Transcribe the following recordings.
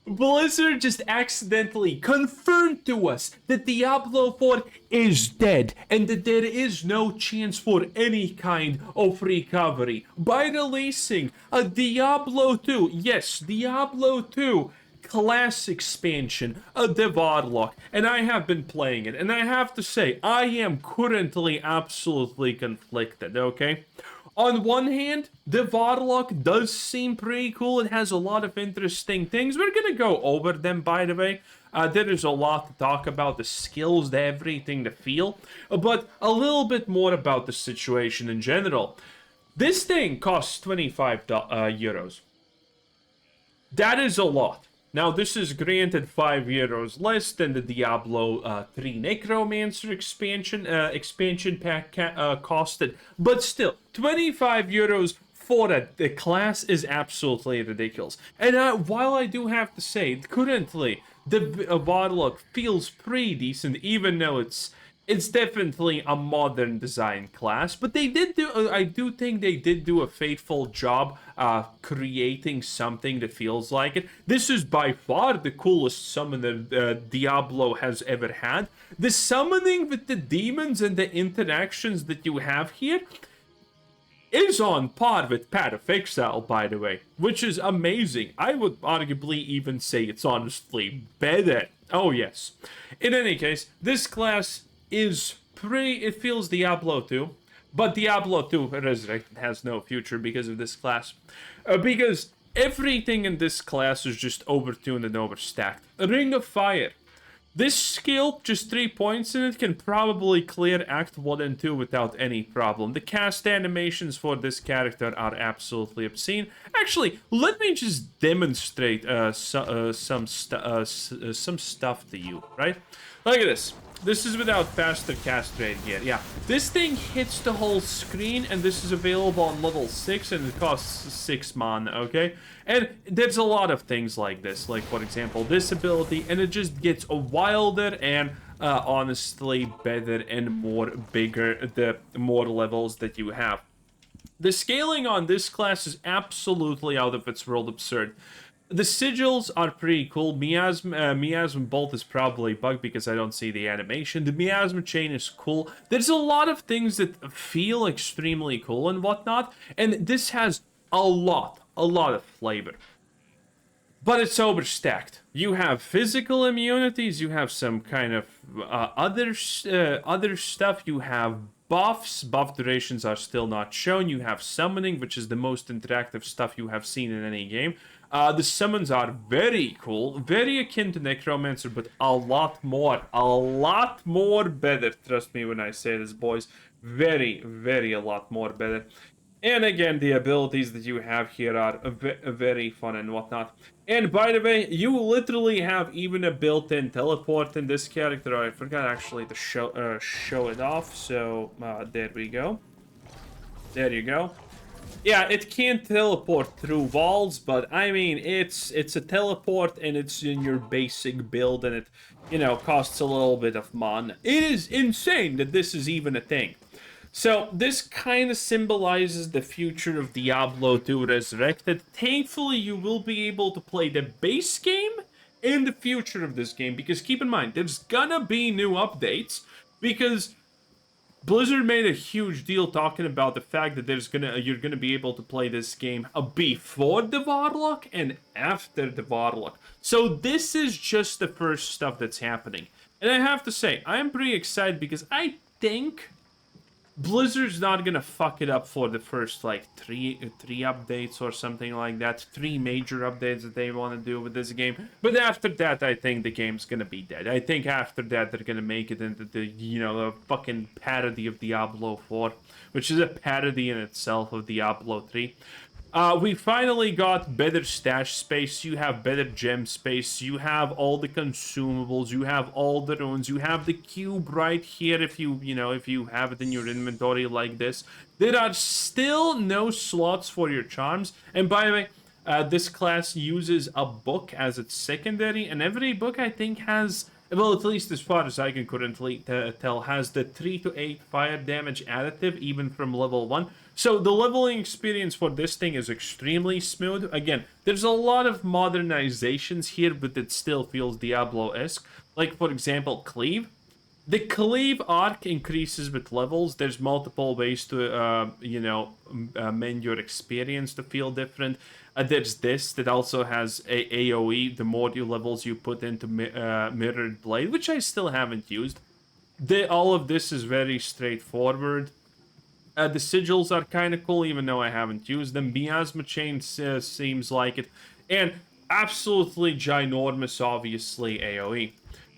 Blizzard just accidentally confirmed to us that Diablo 4 is dead and that there is no chance for any kind of recovery by releasing a Diablo 2. Yes, Diablo 2 class expansion, the Warlock, and I have been playing it, and I have to say, I am currently absolutely conflicted, okay? On one hand, the Warlock does seem pretty cool. It has a lot of interesting things. We're gonna go over them, by the way. There is a lot to talk about, the skills, the everything, the feel, but a little bit more about the situation in general. This thing costs 25 euros. That is a lot. Now, this is granted 5 euros less than the Diablo 3 Necromancer expansion pack costed, but still, 25 euros for the class is absolutely ridiculous. And while I do have to say, currently, the Warlock feels pretty decent, even though it's definitely a modern design class, but they did do, I do think they did do a faithful job creating something that feels like it. This is by far the coolest summoner Diablo has ever had. The summoning with the demons and the interactions that you have here is on par with Path of Exile, by the way, which is amazing. I would arguably even say it's honestly better. Oh yes. In any case, this class is it feels Diablo 2, but Diablo 2 Resurrected has no future because of this class. Because everything in this class is just overtuned and overstacked. Ring of Fire. This skill, just 3 points in it, can probably clear Act 1 and 2 without any problem. The cast animations for this character are absolutely obscene. Actually, let me just demonstrate some stuff to you, right? Look at this. This is without faster cast rate yet. Yeah, this thing hits the whole screen, and this is available on level 6, and it costs 6 mana, okay? And there's a lot of things like this, like, for example, this ability, and it just gets wilder and honestly better and more bigger the more levels that you have. The scaling on this class is absolutely out of its world absurd. The sigils are pretty cool. Miasm Bolt is probably bugged because I don't see the animation. The Miasma Chain is cool. There's a lot of things that feel extremely cool and whatnot, and this has a lot of flavor. But it's overstacked. You have physical immunities, you have some kind of other stuff, you have buffs. Buff durations are still not shown. You have summoning, which is the most interactive stuff you have seen in any game. The summons are very cool, very akin to Necromancer, but a lot more better. Trust me when I say this, boys. Very, a lot more better. And again, the abilities that you have here are very fun and whatnot. And by the way, you literally have even a built-in teleport in this character. I forgot actually to show it off, so there we go. There you go. Yeah, it can't teleport through walls, but I mean, it's a teleport and it's in your basic build, and it, you know, costs a little bit of mana. It is insane that this is even a thing. So this kind of symbolizes the future of Diablo 2 Resurrected. Thankfully, you will be able to play the base game and the future of this game, because keep in mind, there's gonna be new updates, because Blizzard made a huge deal talking about the fact that you're gonna be able to play this game before the Warlock and after the Warlock. So this is just the first stuff that's happening. And I have to say, I am pretty excited because I think Blizzard's not gonna fuck it up for the first like three updates or something like that. 3 major updates that they want to do with this game. But after that, I think the game's gonna be dead. I think after that they're gonna make it into the, you know, the fucking parody of Diablo 4, which is a parody in itself of Diablo 3. We finally got better stash space, you have better gem space, you have all the consumables, you have all the runes, you have the cube right here if you have it in your inventory like this. There are still no slots for your charms, and by the way, this class uses a book as its secondary, and every book I think has well, at least as far as I can currently tell, has the 3 to 8 fire damage additive even from level 1. So the leveling experience for this thing is extremely smooth. Again, there's a lot of modernizations here, but it still feels Diablo-esque. Like, for example, Cleave. The Cleave arc increases with levels. There's multiple ways to, mend your experience to feel different. There's this that also has a AoE. The more levels you put into Mirrored Blade, which I still haven't used. All of this is very straightforward. The sigils are kind of cool, even though I haven't used them. Miasma Chain seems like it. And absolutely ginormous, obviously, AoE.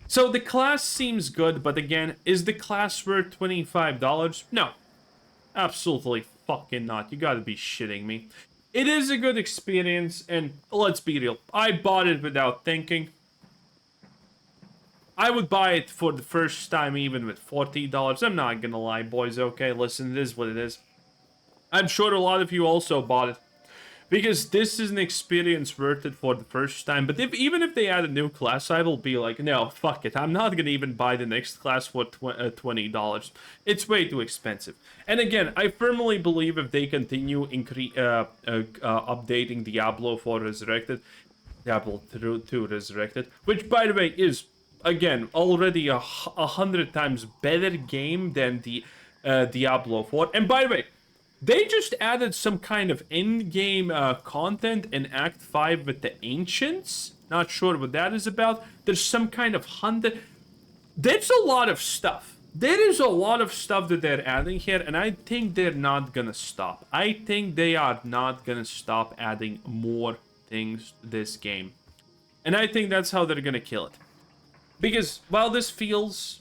So the class seems good, but again, is the class worth $25? No. Absolutely fucking not. You gotta be shitting me. It is a good experience, and let's be real. I bought it without thinking. I would buy it for the first time even with $40. I'm not gonna lie, boys, okay? Listen, it is what it is. I'm sure a lot of you also bought it. Because this is an experience worth it for the first time. But even if they add a new class, I will be like, no, fuck it. I'm not going to even buy the next class for $20. It's way too expensive. And again, I firmly believe if they continue updating Diablo 4 Resurrected, Diablo 2 Resurrected, which, by the way, is, again, already 100 times better game than the Diablo 4. And by the way, they just added some kind of in-game content in Act 5 with the Ancients. Not sure what that is about. There's some kind of hunted... There's a lot of stuff. There is a lot of stuff that they're adding here, and I think they're not gonna stop. I think they are not gonna stop adding more things to this game. And I think that's how they're gonna kill it. Because while this feels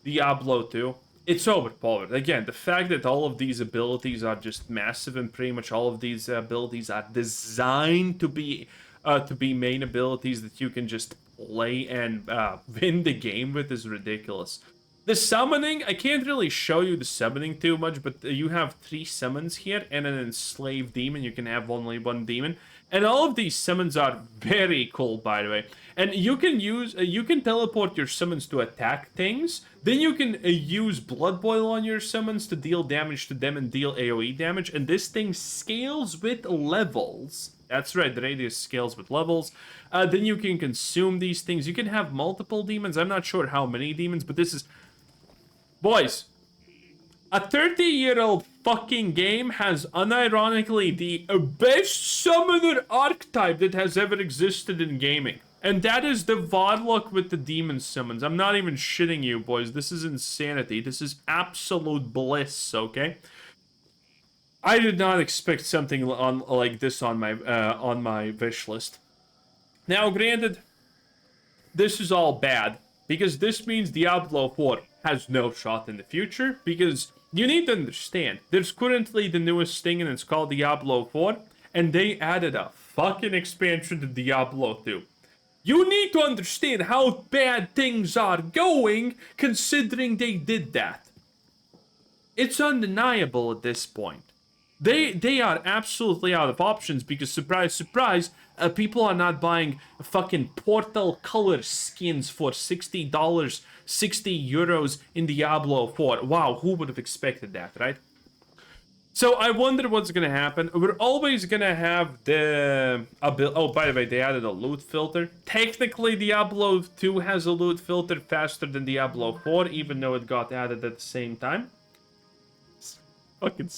Diablo 2, it's overpowered. Again, the fact that all of these abilities are just massive and pretty much all of these abilities are designed to be main abilities that you can just play and win the game with is ridiculous. The summoning, I can't really show you the summoning too much, but you have 3 summons here and an enslaved demon. You can have only 1 demon. And all of these summons are very cool, by the way. And you can teleport your summons to attack things. Then you can use Blood Boil on your summons to deal damage to them and deal AoE damage. And this thing scales with levels. That's right, the radius scales with levels. Then you can consume these things. You can have multiple demons. I'm not sure how many demons, but this is... Boys, a 30-year-old fucking game has unironically the best summoner archetype that has ever existed in gaming. And that is the Warlock with the demon summons. I'm not even shitting you, boys. This is insanity. This is absolute bliss, okay? I did not expect something like this on my wish list. Now, granted, this is all bad, because this means Diablo 4 has no shot in the future, because you need to understand, there's currently the newest thing and it's called Diablo 4, and they added a fucking expansion to Diablo 2. You need to understand how bad things are going, considering they did that. It's undeniable at this point. They are absolutely out of options because, surprise, surprise, people are not buying fucking Portal color skins for $60, 60 euros in Diablo 4. Wow, who would have expected that, right? So I wonder what's gonna happen. We're always gonna have the oh, by the way, they added a loot filter. Technically, Diablo 2 has a loot filter faster than Diablo 4, even though it got added at the same time. It's fucking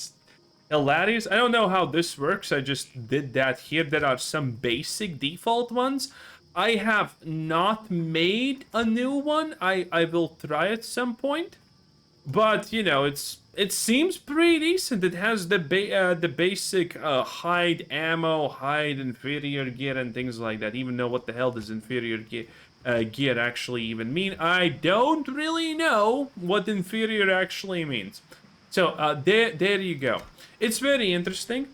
hilarious. I don't know how this works. I just did that here. There are some basic default ones. I have not made a new one. I will try at some point. But, you know, it seems pretty decent. It has the basic hide ammo, hide inferior gear, and things like that. Even though what the hell does inferior gear actually even mean? I don't really know what inferior actually means. So there you go. It's very interesting.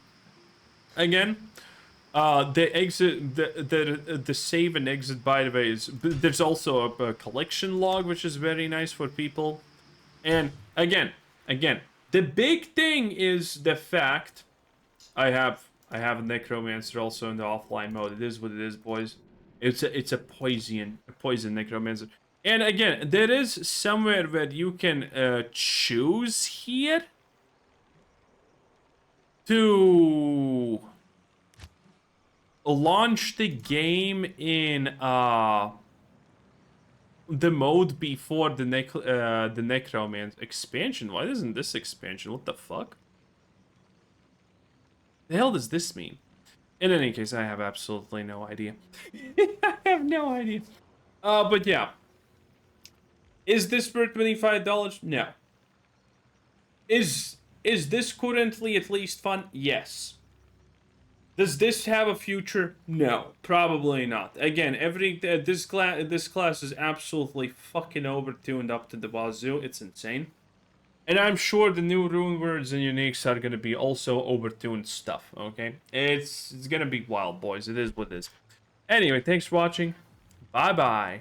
Again, the exit, the save and exit, by the way, is there's also a collection log, which is very nice for people. And again, the big thing is the fact I have a necromancer also in the offline mode. It is what it is, boys. It's a poison necromancer. And again, there is somewhere where you can choose here to launch the game in the mode before the Necromancer expansion. Why isn't this expansion? What the fuck? The hell does this mean? In any case, I have absolutely no idea. I have no idea. But yeah. Is this worth $25? No. Is this currently at least fun? Yes. Does this have a future? No, probably not. Again, this class is absolutely fucking overtuned up to the wazoo. It's insane. And I'm sure the new rune words and uniques are gonna be also overtuned stuff, okay? It's gonna be wild, boys. It is what it is. Anyway, thanks for watching. Bye-bye.